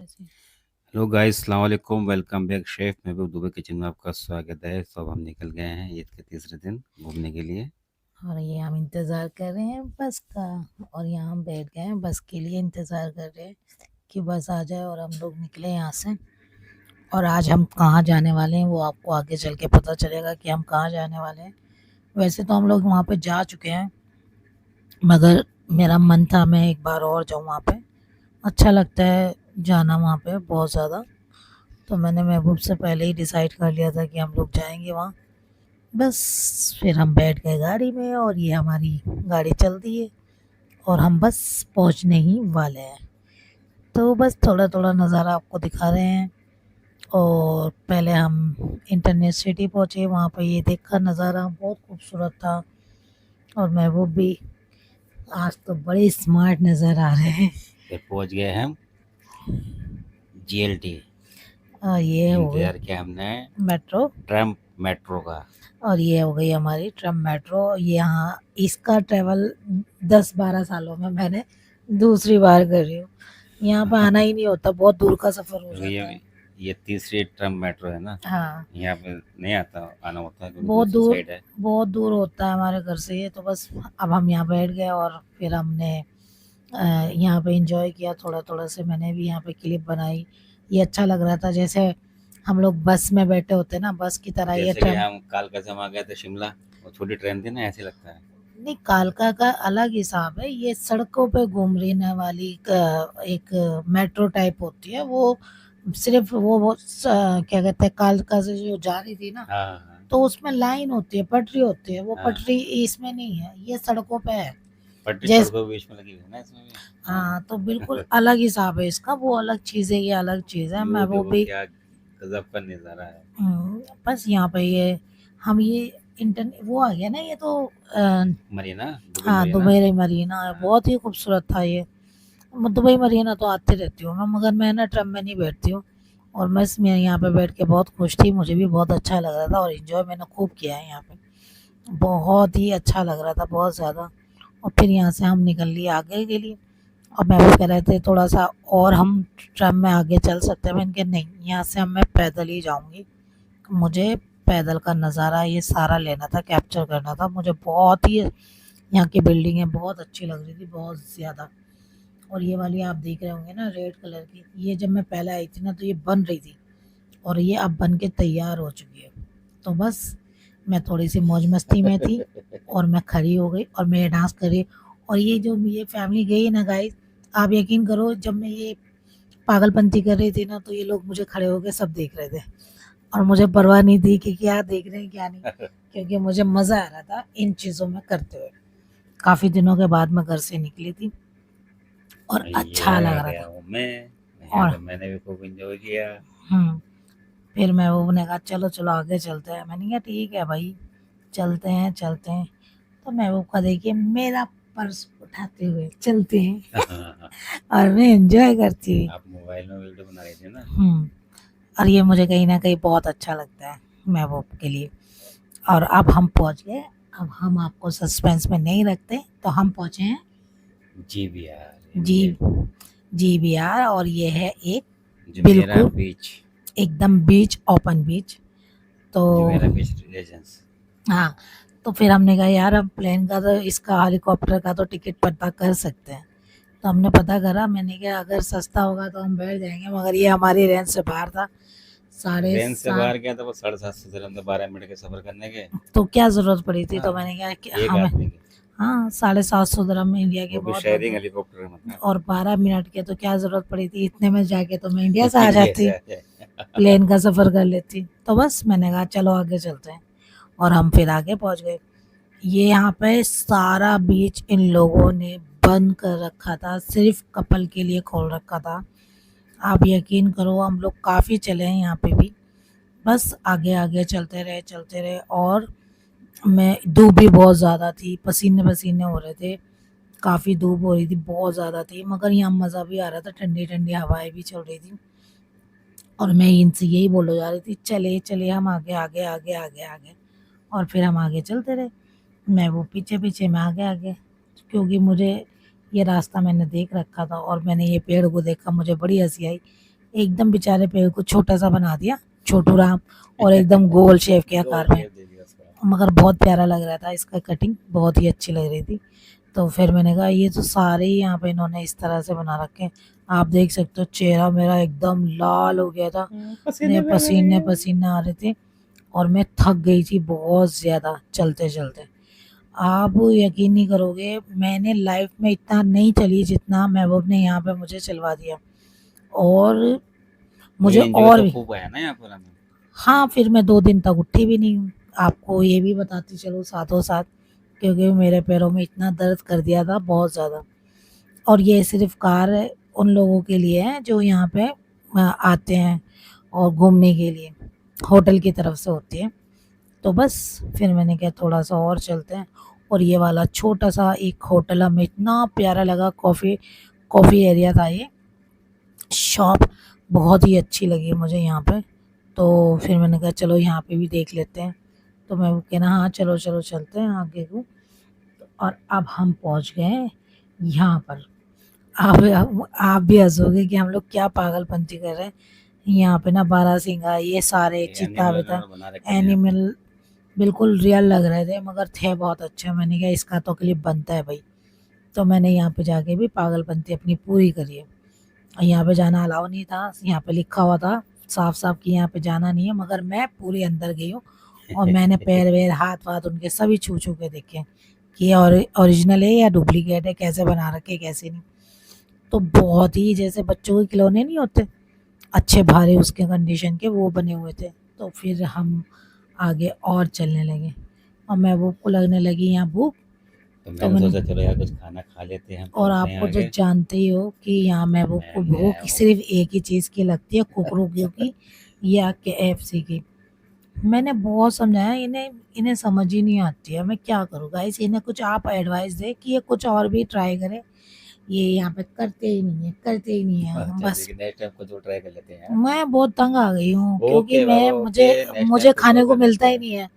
ऐसे। Hello guys, अस्सलाम वालेकुम। वेलकम बैक शेफ महबूब दुबे किचन में आपका स्वागत है। तो अब हम निकल गए हैं ईद के तीसरे दिन घूमने के लिए। और ये हम इंतज़ार कर रहे हैं बस का। और यहाँ हम बैठ गए हैं, बस के लिए इंतज़ार कर रहे हैं कि बस आ जाए और हम लोग निकले यहाँ से। और आज हम कहाँ जाने वाले हैं वो आपको आगे चल के पता चलेगा कि हम कहाँ जाने वाले हैं। वैसे तो हम लोग वहाँ पे जा चुके हैं, मगर मेरा मन था मैं एक बार और जाऊँ वहाँ पे। अच्छा लगता है जाना वहाँ पे बहुत ज़्यादा। तो मैंने महबूब से पहले ही डिसाइड कर लिया था कि हम लोग जाएंगे वहाँ। बस फिर हम बैठ गए गाड़ी में और ये हमारी गाड़ी चलती है और हम बस पहुंचने ही वाले हैं। तो बस थोड़ा थोड़ा नज़ारा आपको दिखा रहे हैं। और पहले हम इंटरनेट सिटी पहुंचे, वहाँ पर ये देखा नज़ारा बहुत खूबसूरत था। और महबूब भी आज तो बड़े स्मार्ट नज़र आ रहे हैं। फिर पहुंच गए हम जीएलटी। और ये हो गई इंतज़ार किया हमने मेट्रो। ट्रैम मेट्रो का। और ये हो गई हमारी ट्रम मेट्रो। यहाँ इसका ट्रेवल 10-12 सालों में मैंने दूसरी बार कर रही हूँ। यहाँ पे आना ही नहीं होता, बहुत दूर का सफ़र हो क्योंकि जाता है। ये तीसरी ट्रैम मेट्रो है ना। हाँ, यहाँ पे नहीं आता आना होता है क्योंकि बहुत दूसरी दूर, साइड है। बहुत दूर होता है हमारे घर से ये। तो बस अब हम यहाँ बैठ गए और फिर हमने यहाँ पे एंजॉय किया थोड़ा थोड़ा से। मैंने भी यहाँ पे क्लिप बनाई। ये अच्छा लग रहा था, जैसे हम लोग बस में बैठे होते ना, बस की तरह ये जैसे कि ट्रम। हम कालका से हम आ गए थे शिमला, वो छोटी ट्रेन थी ना, ऐसे लगता है। नहीं, कालका का अलग हिसाब है। ये सड़कों पे घूम रहने वाली एक मेट्रो टाइप होती है वो। सिर्फ वो क्या कहते हैं, कालका से जो जा रही थी ना, हाँ हाँ तो उसमें लाइन होती है, पटरी होती है। वो हाँ। पटरी इसमें नहीं है, ये सड़कों पे है। पटरी जैस सड़कों के बीच में लगी हुई है ना इसमें भी। हाँ। हाँ, तो बिल्कुल अलग हिसाब है इसका। वो अलग चीज़ है, ये अलग चीज़ है। मैं व्यू वो देखो भी क्या गजब का नज़ारा है। बस यहाँ पे ये हम ये इंटरनेट वो आ गया ना, ये तो मरीना, दुबई हाँ, मरीना। दुबई मरीना है, हाँ। बहुत ही खूबसूरत था ये। दुबई मरीना तो आती रहती हूँ मैं, मगर मैं ना ट्रम में नहीं बैठती हूँ। और मैं यहाँ पे बैठ के बहुत खुश थी, मुझे भी बहुत अच्छा लग रहा था और इन्जॉय मैंने खूब किया है यहाँ पे। बहुत ही अच्छा लग रहा था, बहुत ज़्यादा। और फिर यहाँ से हम निकल लिए आगे के लिए। और मैं भी कह रहे थे थोड़ा सा और हम ट्रम में आगे चल सकते हैं। मैंने कहा नहीं, यहाँ से हम मैं पैदल ही जाऊँगी। मुझे पैदल का नज़ारा ये सारा लेना था, कैप्चर करना था। मुझे बहुत ही यहाँ की बिल्डिंगें बहुत अच्छी लग रही थी, बहुत ज़्यादा। और ये वाली आप देख रहे होंगे ना, रेड कलर की, ये जब मैं पहले आई थी ना तो ये बन रही थी और ये अब बन के तैयार हो चुकी है। तो बस मैं थोड़ी सी मौज मस्ती में थी और मैं खड़ी हो गई और मैं डांस कर रही। और ये जो ये फैमिली गई ना गाइस, आप यकीन करो, जब मैं ये पागलपंती कर रही थी ना तो ये लोग मुझे खड़े होकर सब देख रहे थे। और मुझे परवाह नहीं थी कि क्या देख रहे हैं क्या नहीं, क्योंकि मुझे मज़ा आ रहा था इन चीज़ों में करते हुए। काफ़ी दिनों के बाद मैं घर से निकली थी और ये अच्छा लग आ रहा गया था। हूँ मैं, यहाँ और पे मैंने भी खूब एंजॉय किया। हुँ, फिर मैं वो ने कहा चलो, चलो आगे चलते हैं। मैंने कहा ठीक है भाई, चलते हैं, चलते हैं। तो महबूब का देखिए मेरा पर्स उठाते हुए चलते हैं और मैं एन्जॉय करती हुई। आप मोबाइल में वीडियो बना रही थी ना। हुँ, और ये मुझे कहीं न कहीं बहुत अच्छा लगता है महबूब के लिए। और अब हम पहुँच गए। अब हम आपको सस्पेंस में नहीं रखते, तो हम पहुँचे हैं जी भी यार, जी ये जीबीआर। और ये है एक जुमेरा बिल्कुल बीच। एकदम बीच, ओपन बीच। तो जुमेरा बीच रेजेंस। हाँ, तो फिर हमने कहा यार हम प्लेन का तो, इसका हेलीकॉप्टर का तो टिकट पता कर सकते हैं। तो हमने पता करा। मैंने कहा अगर सस्ता होगा तो हम बैठ जाएंगे, मगर ये हमारी रेंज से बाहर था। साढ़े रेंज से सात बाहर गया था वो 750 dirham थे 12 मिनट के सफर करने के। तो क्या ज़रूरत पड़ी थी? तो हाँ, मैंने कहा कि एक हमें, आदमी की। हाँ, 750 में इंडिया के वो भी बहुत शेयरिंग बनते हैं। हेलीकॉप्टर में था। और 12 मिनट के, तो क्या ज़रूरत पड़ी थी? इतने में जाके तो मैं इंडिया से आ इंडिया से जाती, आ जाए। प्लेन का सफ़र कर लेती। तो बस मैंने कहा चलो आगे चलते हैं। और हम फिर आगे पहुंच गए। ये यहाँ पे सारा बीच इन लोगों ने बंद कर रखा था, सिर्फ कपल के लिए खोल रखा था। आप यकीन करो, हम लोग काफ़ी चले हैं यहाँ पे भी। बस आगे आगे चलते रहे, चलते रहे। और मैं, धूप भी बहुत ज़्यादा थी, पसीने पसीने हो रहे थे। काफ़ी धूप हो रही थी, बहुत ज़्यादा थी, मगर यहाँ मज़ा भी आ रहा था, ठंडी ठंडी हवाएं भी चल रही थी। और मैं इनसे यही बोलो जा रही थी, चले चले हम आगे आगे आगे आगे आगे। और फिर हम आगे चलते रहे, मैं वो पीछे पीछे, मैं आगे आगे। क्योंकि मुझे ये रास्ता मैंने देख रखा था और मैंने ये पेड़ को देखा, मुझे बड़ी हंसी आई एकदम बेचारे पेड़ को छोटा सा बना दिया, छोटू राम, और एकदम गोल शेप के आकार में, मगर बहुत प्यारा लग रहा था, इसका कटिंग बहुत ही अच्छी लग रही थी। तो फिर मैंने कहा ये तो सारे ही यहाँ पे इन्होंने इस तरह से बना रखे हैं। आप देख सकते हो चेहरा मेरा एकदम लाल हो गया था, मेरे पसीने पसीने आ रहे थे, और मैं थक गई थी बहुत ज़्यादा चलते चलते। आप यकीन नहीं करोगे, मैंने लाइफ में इतना नहीं चली जितना महबूब ने यहाँ पे मुझे चलवा दिया, और मुझे और भी खूब आया ना यहाँ पर हमें। हाँ, फिर मैं 2 दिन तक उठी भी नहीं हूँ, आपको ये भी बताती चलूँ साथों साथ, क्योंकि मेरे पैरों में इतना दर्द कर दिया था बहुत ज़्यादा। और ये सिर्फ़ कार उन लोगों के लिए है जो यहाँ पे आते हैं और घूमने के लिए, होटल की तरफ से होती है। तो बस फिर मैंने कहा थोड़ा-सा और चलते हैं, और ये वाला छोटा-सा एक होटल हमें इतना प्यारा लगा, कॉफ़ी एरिया था ये, शॉप बहुत ही अच्छी लगी मुझे यहाँ पे। तो फिर मैंने कहा चलो यहाँ पे भी देख लेते हैं, तो मैं वो कहना हाँ चलो चलो चलते हैं आगे को। और अब हम पहुँच गए हैं यहाँ पर। आप भी हंसोगे कि हम लोग क्या पागलपंती कर रहे हैं। यहाँ पे ना बारहसिंगा, ये सारे चीता विता एनिमल बिल्कुल रियल लग रहे थे, मगर थे बहुत अच्छे। मैंने कहा इसका तो क्लिप बनता है भाई, तो मैंने यहाँ पे जाके भी पागलपंती अपनी पूरी करी है। यहाँ पे जाना अलाउ नहीं था, यहाँ पे लिखा हुआ था साफ साफ कि यहाँ पे जाना नहीं है, मगर मैं पूरी अंदर गई हूँ, और मैंने पैर वैर हाथ वाथ उनके सभी छू छू के देखे कि ये ओरिजिनल है या डुप्लीकेट है, कैसे बना रखे कैसे नहीं। तो बहुत ही जैसे बच्चों के खिलौने नहीं होते अच्छे भारे उसके कंडीशन के, वो बने हुए थे। तो फिर हम आगे और चलने लगे, और महबूब को लगने लगी यहाँ भूख, तो तो मैंने मैंने सोचा चलो यार कुछ खाना खा लेते हैं। और चलते हैं आपको तो आगे। जानते ही हो कि यहाँ महबूब को मैं गया भूख हूँ। सिर्फ एक ही चीज़ की लगती है, कुकरू की या KFC की। मैंने बहुत समझाया, इन्हें इन्हें समझ ही नहीं आती है, मैं क्या करूँ गाइस, इन्हें कुछ आप एडवाइस दें कि ये कुछ और भी ट्राई करें। ये यहाँ पे करते ही नहीं है, करते ही नहीं है, अच्छा बस। ठीक है, नेक्स्ट टाइम कुछ और ट्राई कर लेते हैं। मैं बहुत तंग आ गई हूँ, क्योंकि ओके मैं बाबा मुझे ओके, नेक्स्ट मुझे टाइम कुछ खाने और को कर लेते मिलता ही हैं। नहीं है।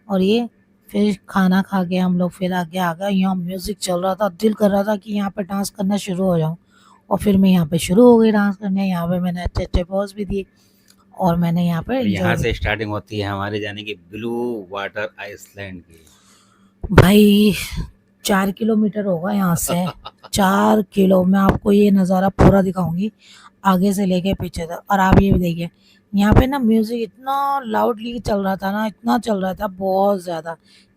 और ये फिर खाना खा के हम लोग फिर आगे आ गए, यहाँ म्यूज़िक चल रहा था, दिल कर रहा था कि यहाँ पे डांस करना शुरू हो जाऊँ, और फिर मैं यहाँ पे शुरू हो गई डांस करने। यहाँ पे मैंने अच्छे-अच्छे पोज़ भी दिए, और मैंने यहाँ पे और एन्जॉय यहाँ भी। से स्टार्टिंग होती है हमारे जाने की ब्लू वाटर आइसलैंड की। भाई 4 किलोमीटर होगा यहाँ से, 4 किलो। मैं आपको ये नज़ारा पूरा दिखाऊँगी आगे से लेके पीछे तक, और आप ये भी देखिए यहाँ पे ना म्यूज़िक इतना लाउडली चल रहा था ना, इतना चल रहा था बहुत ज़्यादा,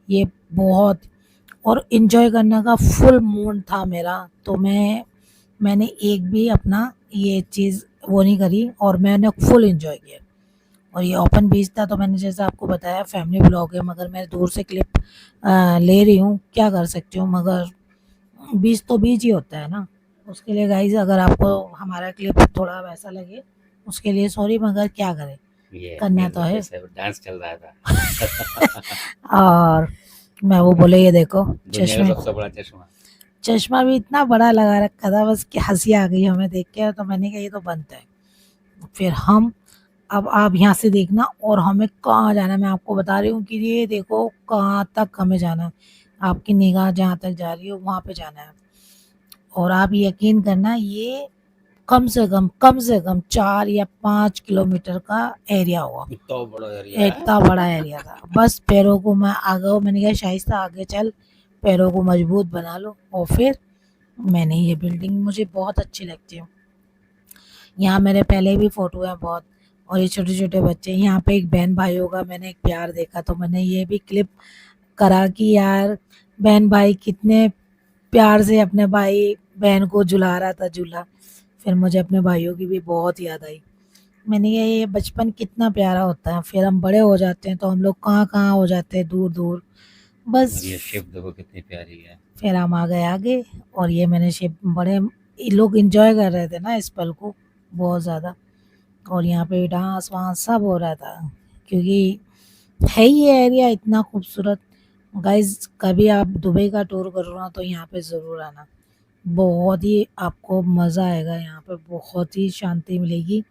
ये बहुत। और एन्जॉय करने का फुल मूड था मेरा, तो मैंने एक भी अपना ये चीज़ वो नहीं करी, और मैंने फुल एन्जॉय किया। और ये ओपन बीच था, तो मैंने जैसा आपको बताया फैमिली ब्लॉग है, मगर मैं दूर से क्लिप ले रही हूँ, क्या कर सकती हूँ, मगर बीच तो बीच ही होता है ना। उसके लिए गाइज अगर आपको हमारा क्लिप थोड़ा वैसा लगे, उसके लिए सॉरी, मगर क्या करें, ये करना तो है। डांस चल रहा था। और मैं वो बोले ये देखो दुनिया का चश्मे, सबसे बड़ा चश्मा। चश्मा भी इतना बड़ा लगा रखा था, बस कि हंसी आ गई हमें देख के, तो मैंने कहा ये तो बनता है। फिर हम, अब आप यहाँ से देखना और हमें कहाँ जाना है, मैं आपको बता रही हूँ कि ये देखो कहाँ तक हमें जाना है, आपकी निगाह जहाँ तक जा रही हो वहाँ पे जाना है। और आप यकीन करना, ये कम से कम 4 या 5 किलोमीटर का एरिया होगा, इतना बड़ा एरिया है। इतना बड़ा एरिया था। बस पैरों को मैं आगे, मैंने कहा शाइस्ता आगे चल, पैरों को मजबूत बना लो। और फिर मैंने ये बिल्डिंग मुझे बहुत अच्छी लगती है, यहाँ मेरे पहले भी फ़ोटो हैं बहुत, और ये छोटे-छोटे बच्चे, यहाँ पे एक बहन भाइयों का मैंने एक प्यार देखा, तो मैंने ये भी क्लिप करा कि यार बहन भाई कितने प्यार से अपने भाई बहन को झुला रहा था झूला। फिर मुझे अपने भाइयों की भी बहुत याद आई। मैंने कहा ये बचपन कितना प्यारा होता है, फिर हम बड़े हो जाते हैं तो हम लोग कहाँ-कहाँ हो जाते हैं दूर-दूर। बस और ये शिप देखो कितनी प्यारी है। फिर हम आ गए आगे, और ये मैंने शिप बड़े ये लोग एन्जॉय कर रहे थे ना इस पल को बहुत ज़्यादा, और यहाँ पे डांस वांस सब हो रहा था, क्योंकि है ही ये एरिया इतना खूबसूरत। गाइस कभी आप दुबई का टूर करो ना, तो यहाँ पे ज़रूर आना, बहुत ही आपको मज़ा आएगा, यहाँ पे बहुत ही शांति मिलेगी,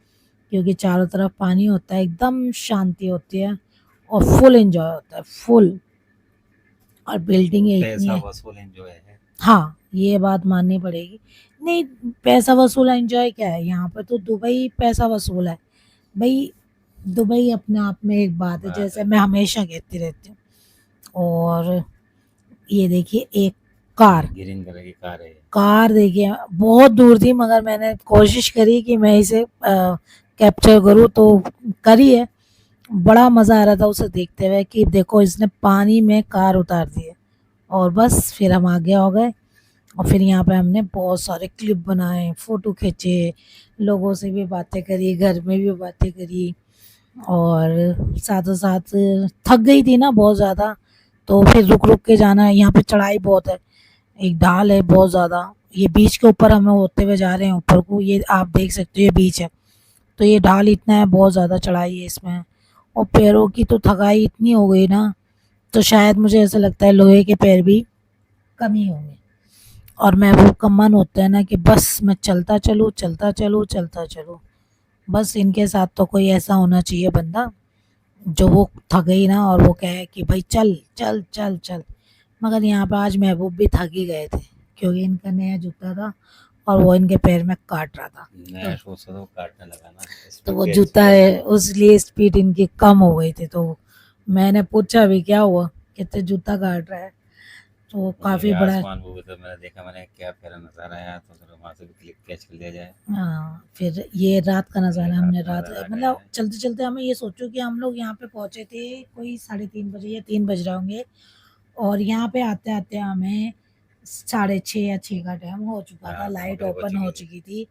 क्योंकि चारों तरफ पानी होता है, एकदम शांति होती है, और फुल एंजॉय होता है फुल। और बिल्डिंगें इतनी पैसा है, वसूल एंजॉय है। हाँ ये बात माननी पड़ेगी, नहीं, पैसा वसूल एंजॉय क्या है, यहाँ पे तो दुबई पैसा वसूल है भाई। दुबई अपने आप में एक बात है, जैसे मैं हमेशा कहती रहती हूँ। और ये देखिए एक कार, ग्रीन कलर की कार है। कार देखिए बहुत दूर थी, मगर मैंने कोशिश करी कि मैं इसे कैप्चर करूँ तो करी है। बड़ा मज़ा आ रहा था उसे देखते हुए कि देखो इसने पानी में कार उतार दी है। और बस फिर हम आगे हो गए, और फिर यहाँ पे हमने बहुत सारे क्लिप बनाए, फ़ोटो खींचे, लोगों से भी बातें करी, घर में भी बातें करी। और साथों साथ थक गई थी ना बहुत ज़्यादा, तो फिर रुक-रुक के जाना है, यहाँ पे चढ़ाई बहुत है, एक ढाल है बहुत ज़्यादा। ये बीच के ऊपर हम होते हुए जा रहे हैं ऊपर को, ये आप देख सकते हो ये बीच है। तो ये ढाल इतना है, बहुत ज़्यादा चढ़ाई है इसमें, और पैरों की तो थकाई इतनी हो गई ना, तो शायद मुझे ऐसा लगता है लोहे के पैर भी कम ही होंगे। और महबूब का मन होता है ना कि बस मैं चलता चलूँ, चलता चलूँ, चलता चलूँ। बस इनके साथ तो कोई ऐसा होना चाहिए बंदा, जो वो थक गई ना और वो कहे कि भाई चल चल चल चल। मगर यहाँ पे आज महबूब भी थक ही गए थे, क्योंकि इनका नया जूता था और वो इनके पैर में काट रहा था। नया शूज था तो काटने लगा ना, तो स्पीड वो तेज जूता चला है, गया। उसलिए स्पीड इनकी कम हो गई थी। तो मैंने पूछा भी क्या हुआ, कहते जूता काट रहा है। तो मुझे भी काफ़ी बड़ा। आसमान वो भी तो मैंने देखा, मैंने क्या प्यारा नज़ारा आया, तो चलो वहाँ से भी क्लिक कैच कर लिया जाए। हाँ, फिर ये रात का ये नज़ारा रात हमने का रात नज़ारा आया मतलब है। चलते-चलते हमें ये सोचो कि हम लोग यहाँ पे पहुँचे थे कोई 3:30 बजे या 3 बज रहे होंगे, और यहाँ पे आते-आते हमें 6:30 या 6 का टाइम हो चुका था, हाँ, लाइट नौकरी हो ओपन हो चुकी थी। चुकी थी।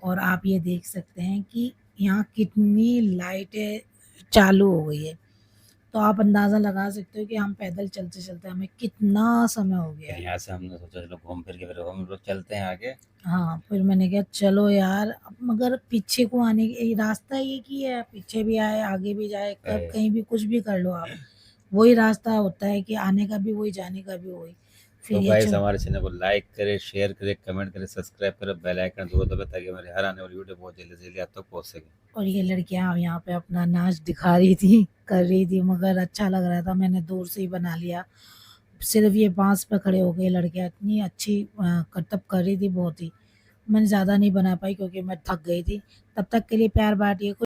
और आप ये देख सकते हैं कि यहाँ कितनी लाइटें चालू हो गई है। तो आप अंदाज़ा लगा सकते हो कि हम पैदल चलते-चलते हमें कितना समय हो गया फिर है। यहाँ से हमने सोचा चलो घूम फिर के फिर हम लोग चलते हैं आगे। हाँ, फिर मैंने कहा चलो यार, अब मगर पीछे को आने की रास्ता एक ही है, पीछे भी आए, आगे भी जाए, कब ए, कहीं भी कुछ भी कर लो आप। वही रास्ता होता है कि आने का भी वही, जाने का भी वही। तो फिर ये गाइस चल। हमारे चैनल को लाइक करें, शेयर करें, कमेंट करें, सब्सक्राइब करें, बेल आइकन जरूर दबाएं ताकि हमारे हर आने वाली वीडियो बहुत जल्दी से जल्दी आप तक पहुँच सके। और ये लड़कियाँ यहाँ पे अपना नाच दिखा रही थी, कर रही थी, मगर अच्छा लग रहा था, मैंने दूर से ही बना लिया। सिर्फ़ ये बाँस पे खड़े हो गए लड़कियाँ, इतनी अच्छी करतब कर रही थी बहुत ही। मैंने ज़्यादा नहीं बना पाई क्योंकि मैं थक गई थी। तब तक के लिए प्यार बाँटिए।